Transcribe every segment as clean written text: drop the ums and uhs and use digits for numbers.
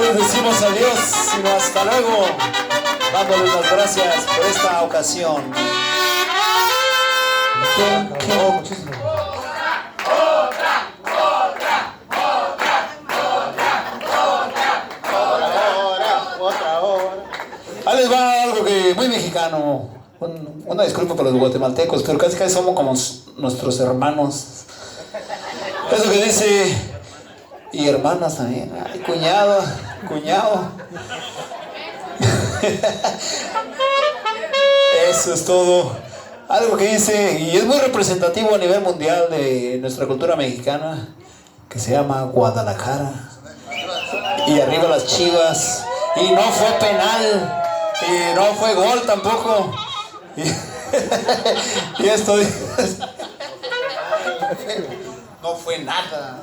les decimos adiós, sino hasta luego, dándoles las gracias por esta ocasión. Muchísimo. Ahí les va algo que muy mexicano. Una disculpa para los guatemaltecos, pero casi somos como nuestros hermanos. Eso que dice, y hermanas también. Ay, cuñado. Eso es todo. Algo que dice, y es muy representativo a nivel mundial de nuestra cultura mexicana, que se llama Guadalajara. Y arriba las Chivas. Y no fue penal. Y no fue gol tampoco. Y esto no fue nada.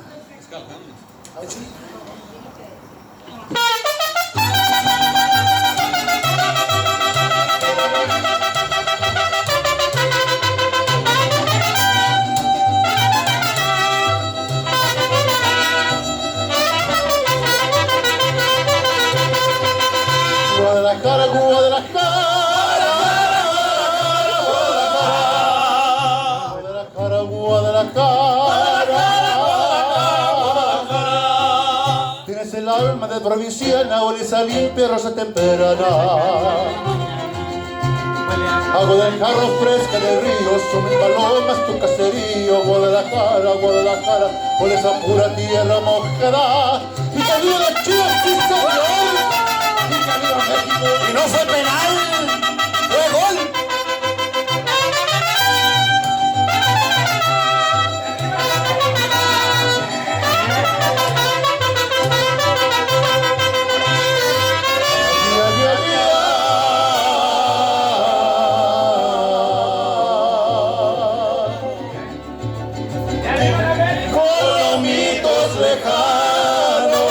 Guadalajara, Guadalajara. Tienes el alma de provinciana, olesa limpia, rosa temperana. Agua del jarro fresca del río, son mis palomas, tu caserío. Guadalajara, olesa pura tierra mojada. Y que viva la Chivas, sí señor. Y no fue penal, fue gol. Colomitos lejanos.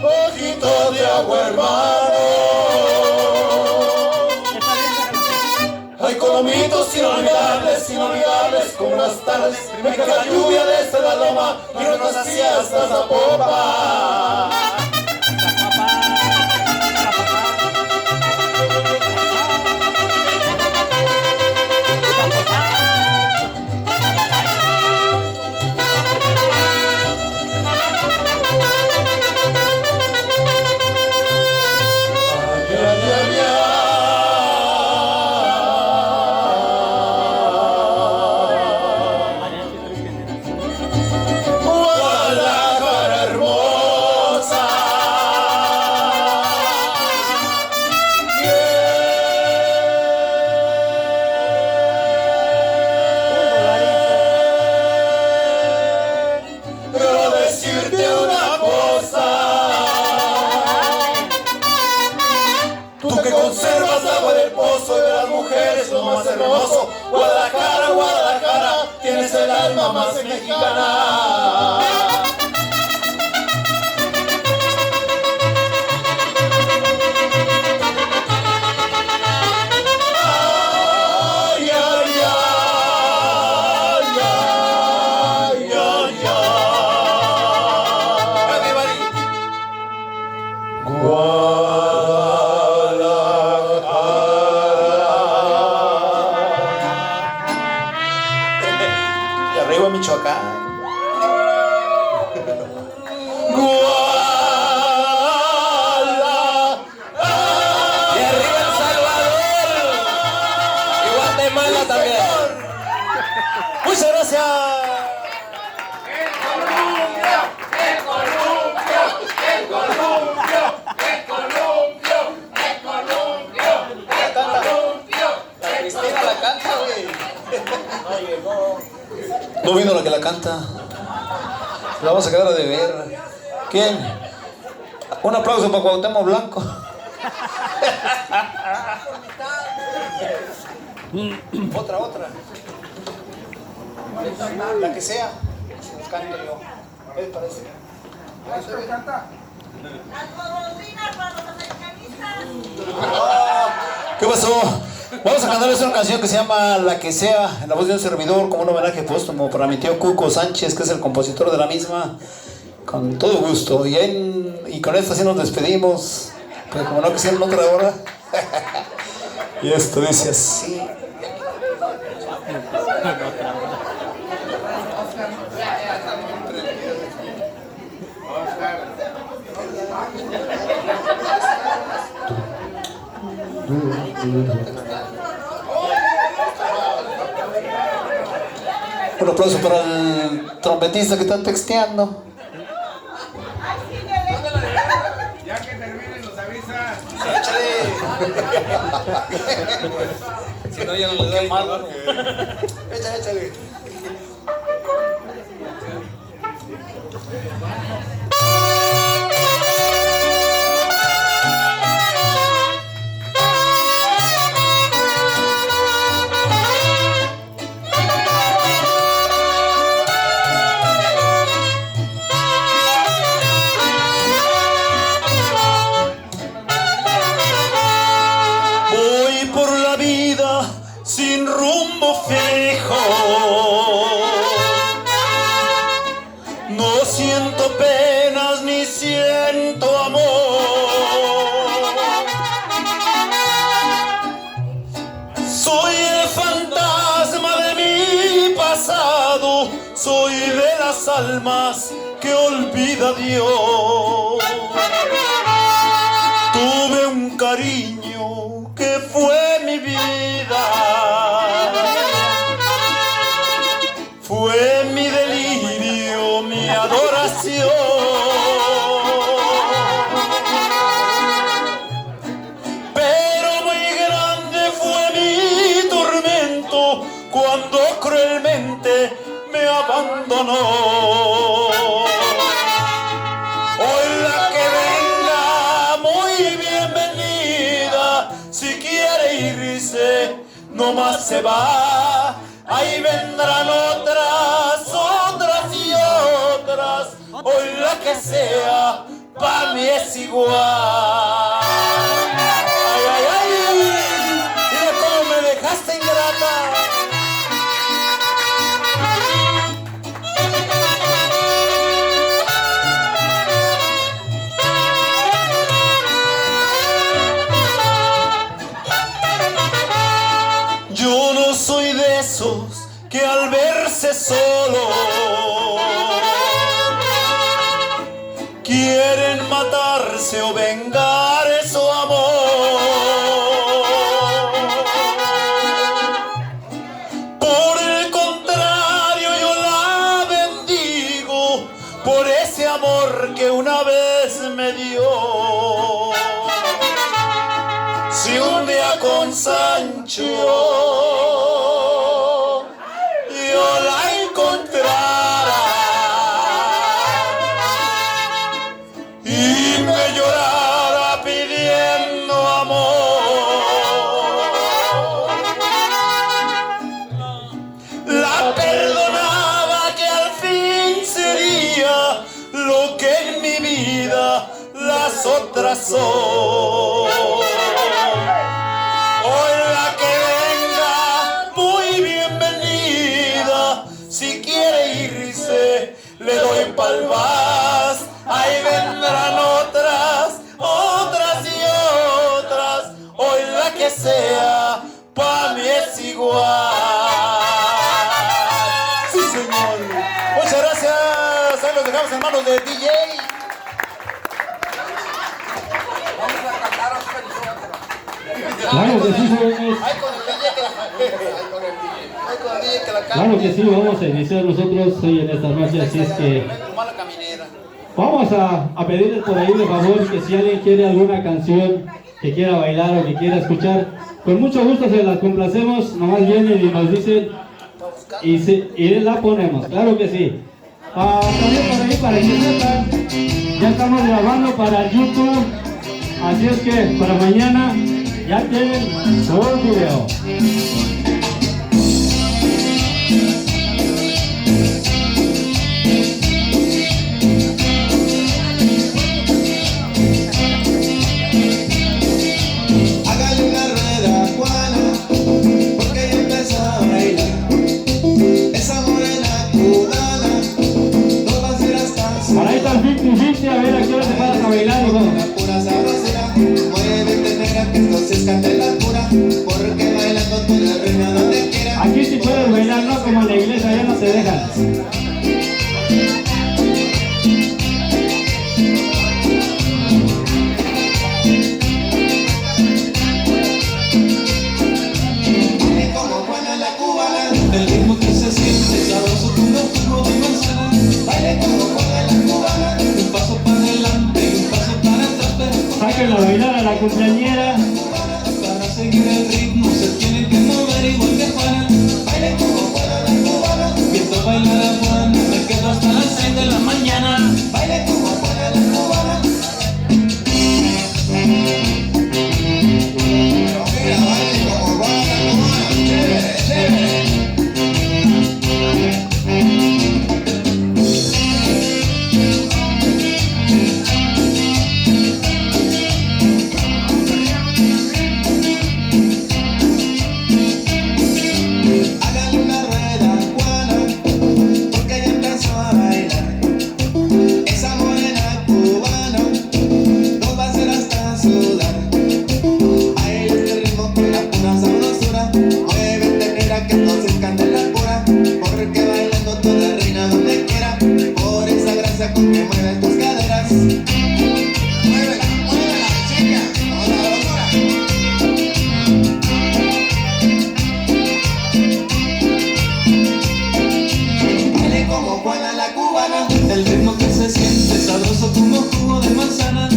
Ojitos de agua, hermano. Hay colomitos inolvidables, como las tardes, primera la lluvia desde la loma y nos hacía hasta Zapopan. Guadalajara hermosa. Quiero decirte una cosa. Tú que conservas agua del pozo y de las mujeres lo más hermoso. Guadalajara, tienes el alma más mexicana. Ay, ay, ay, ay, ay, Y arriba Michoacán. Y arriba El Salvador. Y Guatemala también. Muchas gracias. La Cristina la canta, güey. No llegó. No vino la que la canta. La vamos a quedar a deber. ¿Quién? Un aplauso para Cuauhtémoc Blanco. Otra. La que sea. Se los canto yo. ¿Qué les parece? canta? ¿Qué pasó? Vamos a cantarles una canción que se llama La que sea, en la voz de un servidor, como un homenaje póstumo para mi tío Cuco Sánchez, que es el compositor de la misma, con todo gusto. Y con esta sí nos despedimos, pero como no quisieron otra hora. Y esto dice así. Un aplauso para el trompetista que está texteando. Ya que terminen nos avisan. Si no, ya no le doy mal. Échale. Voy por la vida sin rumbo fijo, no siento penas ni siento amor. Soy el fantasma de mi pasado, soy de las almas que olvida Dios. Tuve un cariño que fue mi vida, fue mi delirio, mi adoración. Pero muy grande fue mi tormento cuando cruelmente me abandonó. Hoy la que venga, muy bienvenida, si quiere irse, no más se va. Ahí vendrán otras, otras y otras, hoy la que sea, pa' mí es igual. Ay, ay, ay, mira cómo me dejaste ingrata. Yo no soy de esos que al verse solo quieren matarse o vengar su amor. Por el contrario, yo la bendigo por ese amor que una vez me dio. Si un día con Sancho yo la encontrara y me llorara pidiendo amor, la perdonaba que al fin sería lo que en mi vida las otras son. Hoy la que venga, muy bienvenida, si quiere irse, le doy palmas. Ahí vendrán otras, otras y otras, hoy la que sea, pa' mí es igual. Sí, señor. Muchas gracias. Ahí los dejamos en manos de DJ. Claro que sí, jóvenes. Claro que sí, vamos a iniciar nosotros hoy en esta noche, así es que vamos a pedirles por ahí de favor que si alguien quiere alguna canción que quiera bailar o que quiera escuchar, con mucho gusto se las complacemos, nomás vienen y nos dicen y la ponemos, claro que sí. También por ahí para que sepan, ya estamos grabando para YouTube, así es que para mañana ya tienen todo el video. Hágale una rueda, Juana. saquen a bailar a la cumpleañera. Para seguir el ritmo se tiene que mover igual que Juana. Baile como Juana la cubana. Viendo bailar a Juana me quedo hasta las 6 de la mañana. Baile como Juana la cubana. Mira, baile como Juana la cubana. Chévere, chévere. El ritmo que se siente sabroso como jugo de manzana.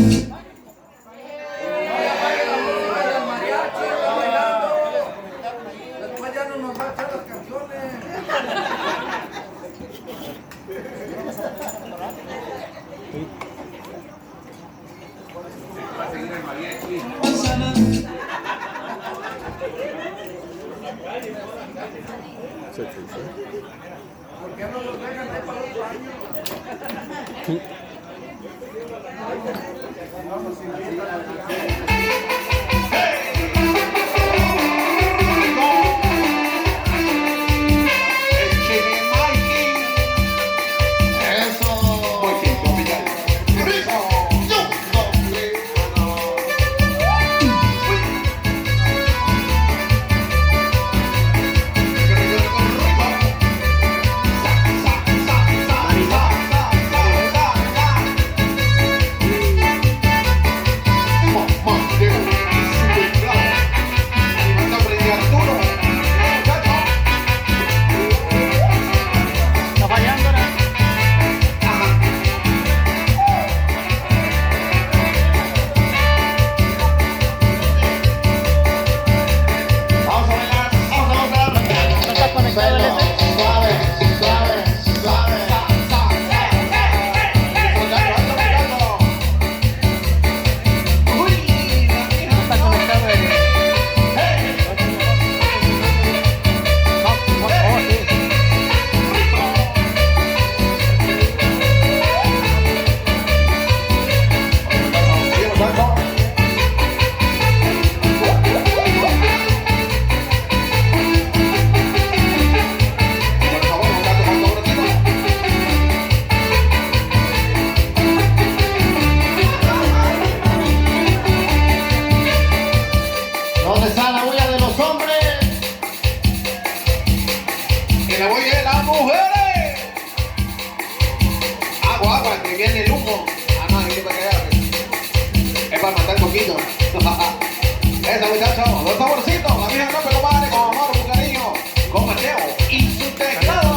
Después ya no nos va a echar las canciones. Va a seguir el mariachi. Manzana. ¿Por qué no los dejan ahí para los baños? Vamos sin Esa muchacho, los saborcitos, la vieja no, pero padre, con amor, con cariño, con Mateo y su teclado.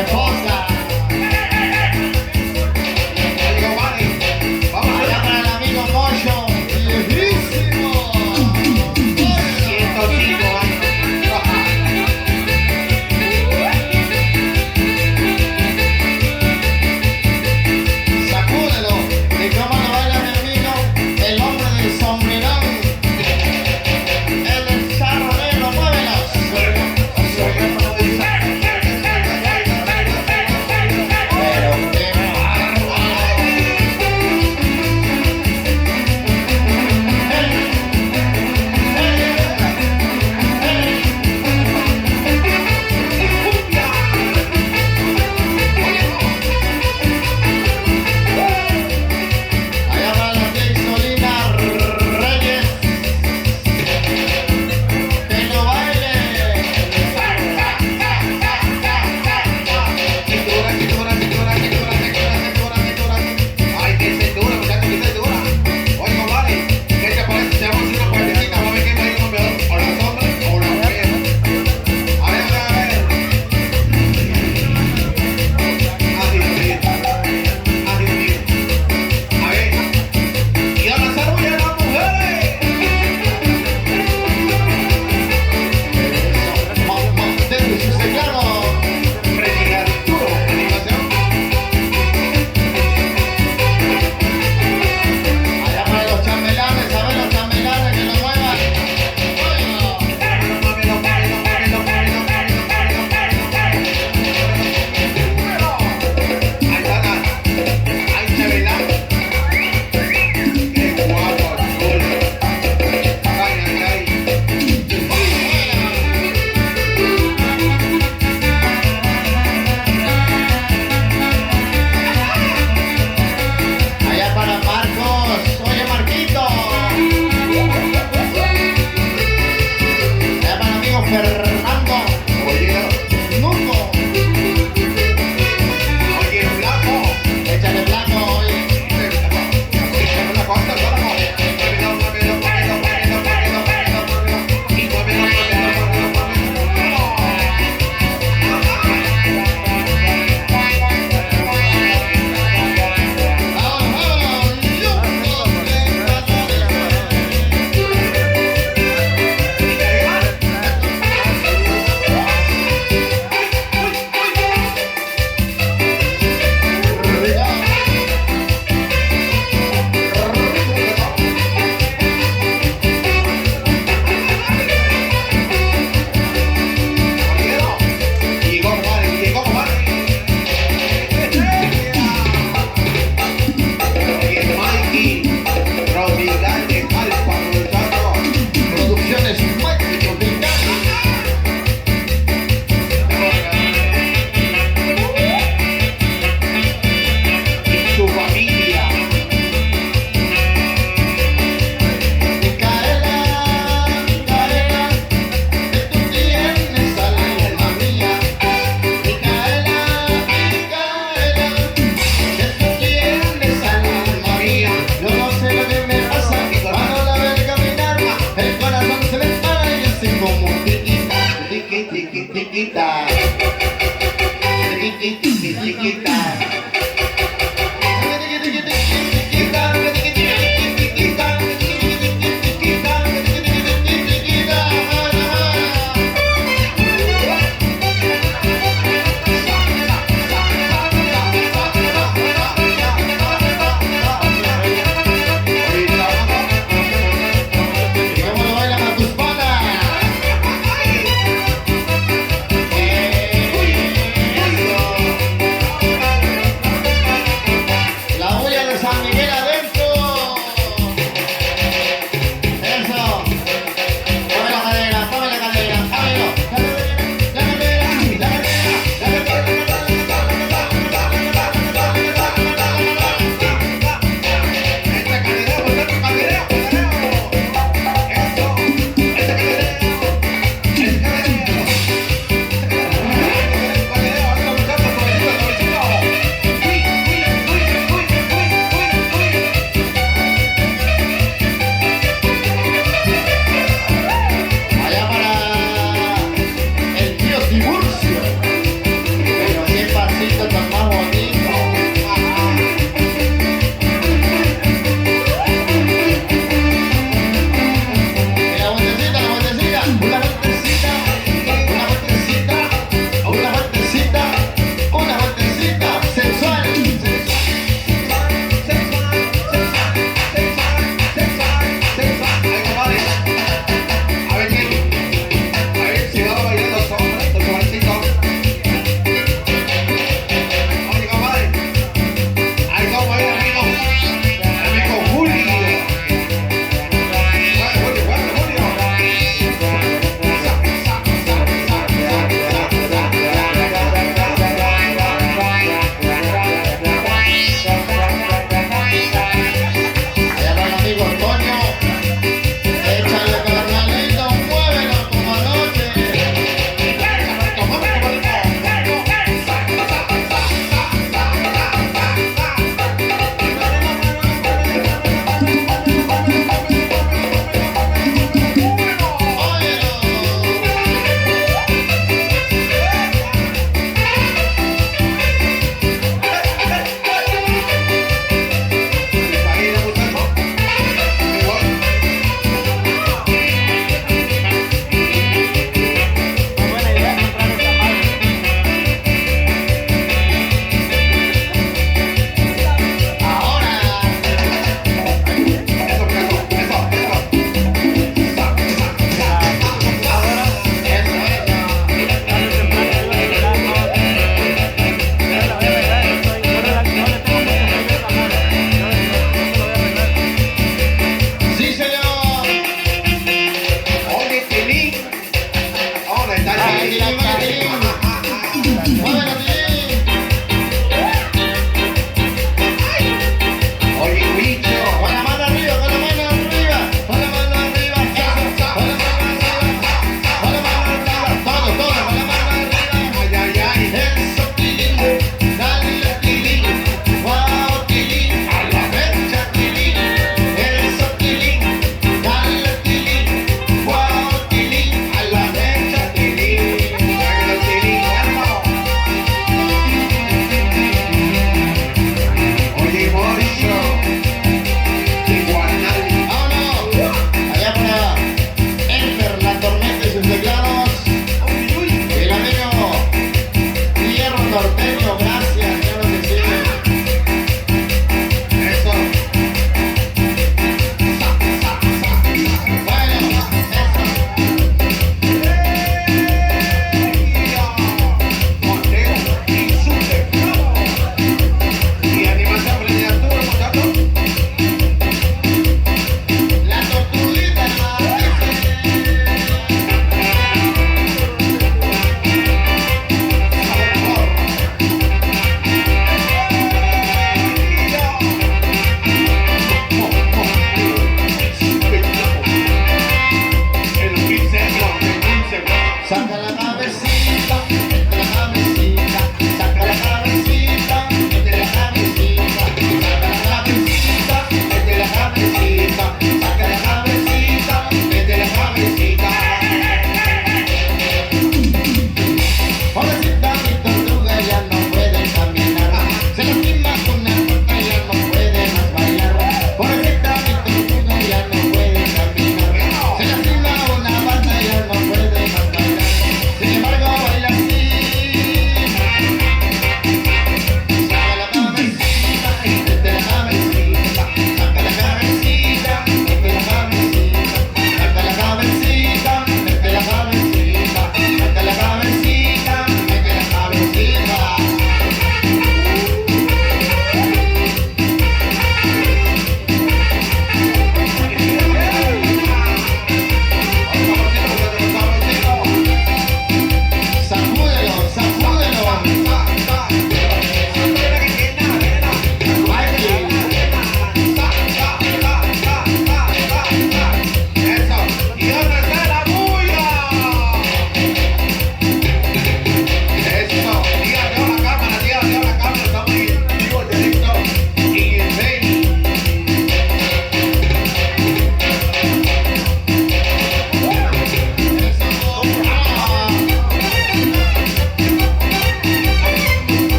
esposa. Amigo Manny, vamos allá para el amigo Mocho. Viejísimo. 105 años. Sacúdelo, de cómo lo baila mi amigo, el hombre del sombrerón. El charronero, muévelo.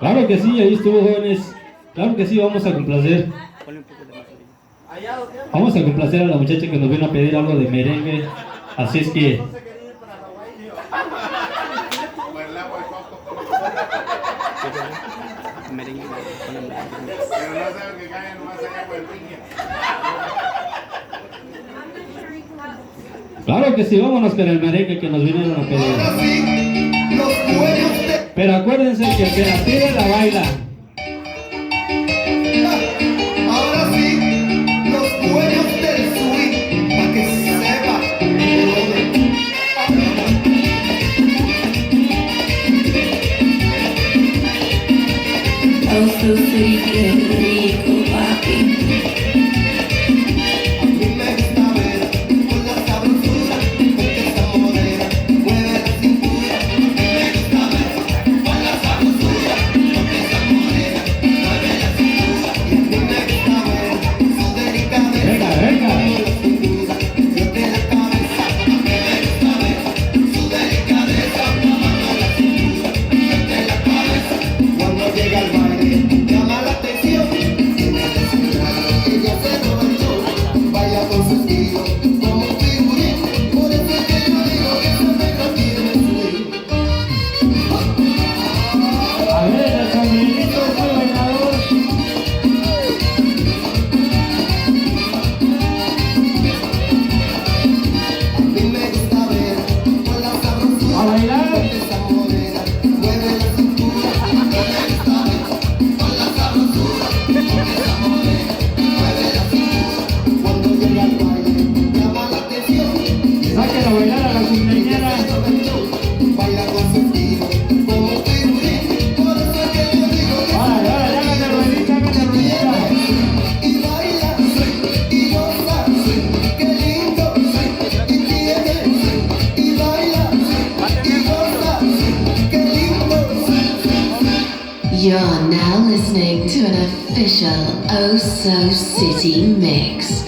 Claro que sí, ahí estuvo, jóvenes. Claro que sí, vamos a complacer. Vamos a complacer a la muchacha que nos vino a pedir algo de merengue. Así es que... Claro que sí, vámonos con el merengue que nos vinieron a pedir. Pero acuérdense que el que la tira la baila. Ahora sí, los dueños del swing, para que sepa. Oh, so sweet, qué rico, papi. A mí me gusta ver con la sabrosura, porque esa morena mueve la cintura. A mí me gusta ver con la sabrosura, porque esa morena mueve la cintura. Y a mí me gusta ver su delicadeza. Venga, venga. Yo de la cabeza, a mí me gusta ver su delicadeza. Mamando la cintura, yo de la cabeza. Cuando llega al baile, llama la atención. Tiene que sentar, ella se roba el show. Baila con su estilo, como un figurín. Por eso es que yo digo que esa negra tiene swing. A ver, el sombrerito fue bailador. A mí me gusta ver con la sabrosura, A bailar. porque esa morena mueve la cintura. A mí me gusta ver con la sabrosura, porque esa morena mueve la cintura. Cuando llega al baile, llama la atención. Saquen a bailar a la cumpleañera. Baila con su estilo, como un figurín. Por eso es que yo digo que Ahora, ahora, háganle ruedita, háganle ruedita. y baila, y goza, qué lindo, y tiene, y baila, y goza, qué lindo. You're now listening to an official Oh So City mix.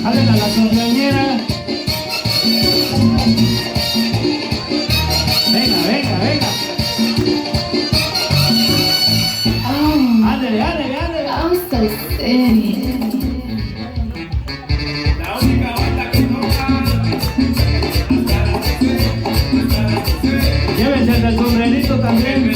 Háganle a la cumpleañera. Venga, venga, venga. Oh, Ándale, ándale, ándale. oh, so city. Llévense el sombrerito también.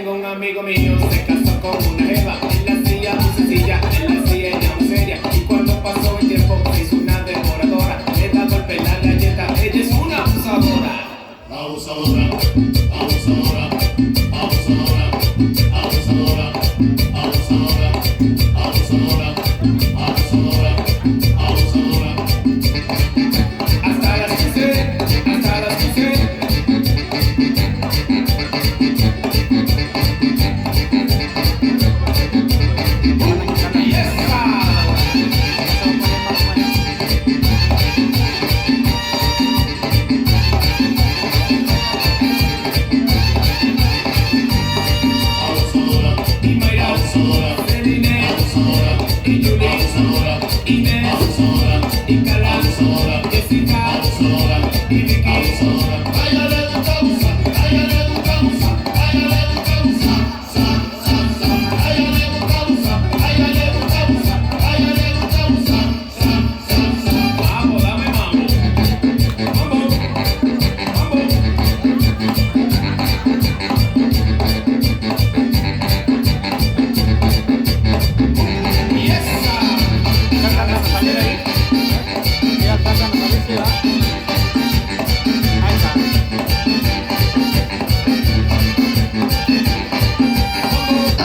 Tengo un amigo mío, se casó con una jeva. En la silla muy sencilla, en la silla ella muy seria. Y cuando pasó el tiempo se hizo una devoradora. Le da golpe la galleta, ella es una abusadora. Abusadora, abusadora, abusadora, abusadora, abusadora, abusadora, abusadora, abusadora. Hasta las 15, hasta las 15.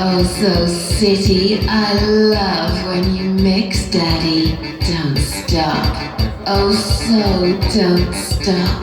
Oh, so city, I love when you mix, Daddy. Don't stop. Oh, so don't stop.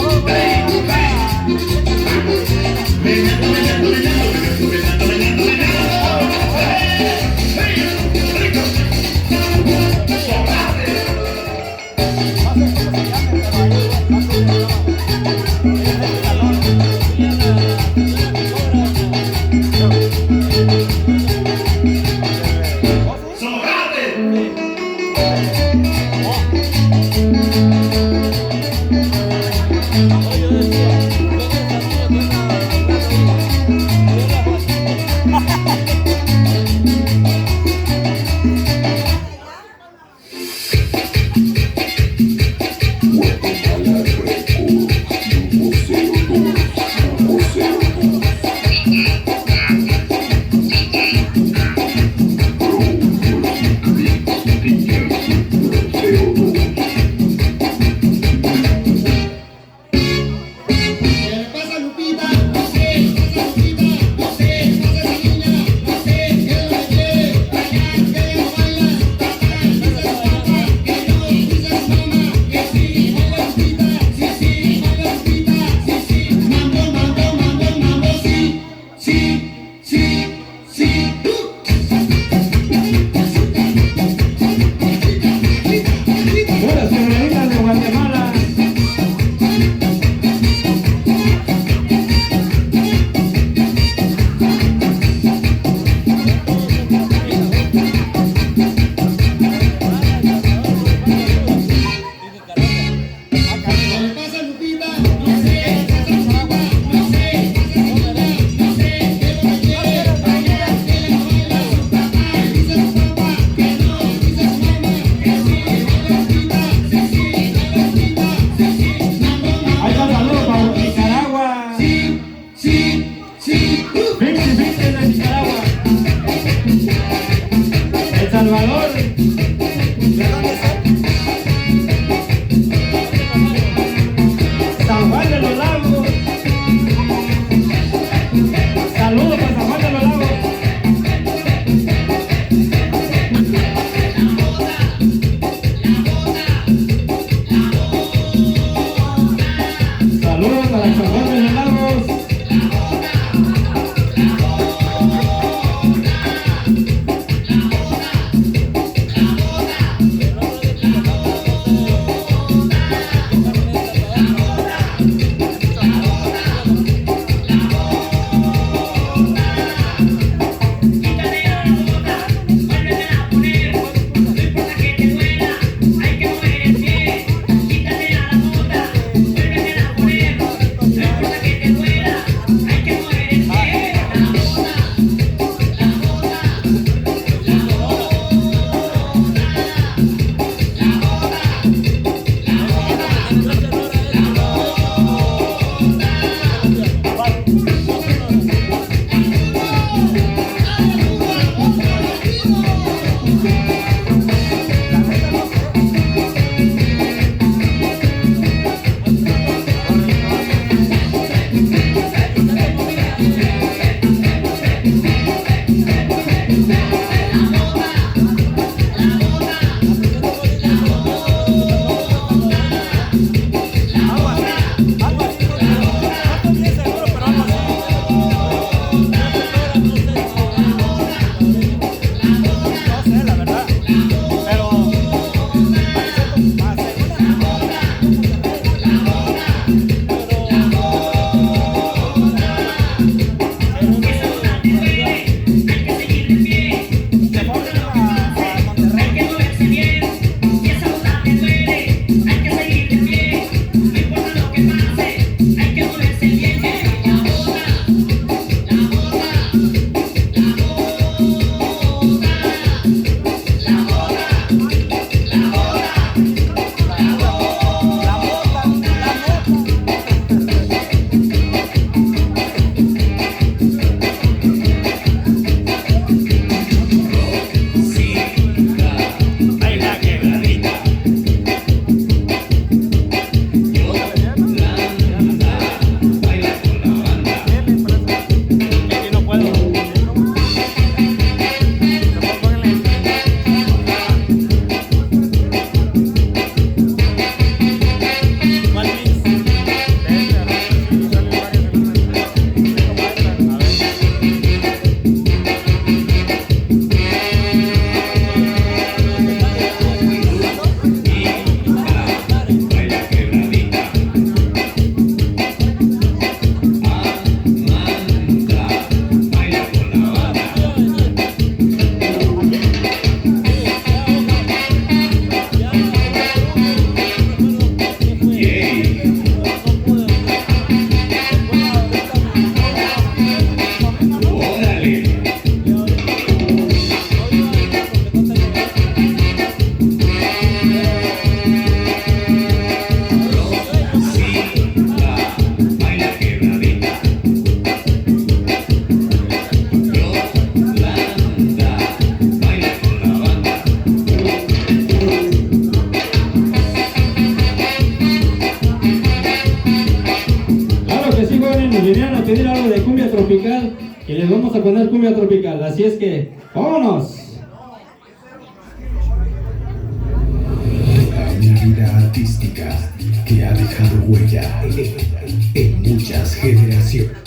nos vinieron a pedir algo de cumbia tropical y les vamos a poner cumbia tropical, así es que vámonos. Una vida artística que ha dejado huella en muchas generaciones.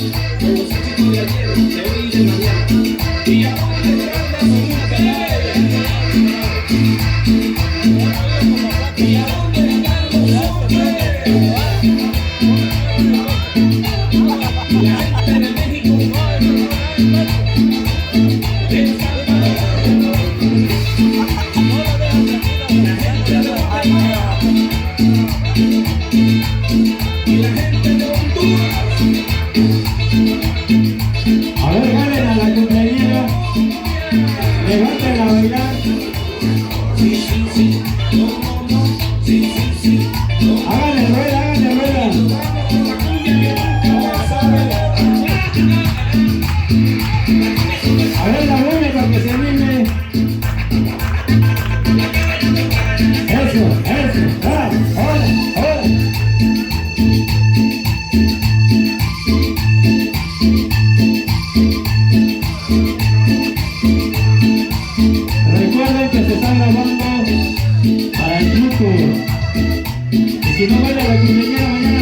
A ver, ganen a la cumpleañera, levanten a bailar. Háganle rueda, háganle rueda. A ver la buena para que se anime. Eso, ahora. Recuerden que se está grabando para el YouTube. Y si no vale la cumpleañera mañana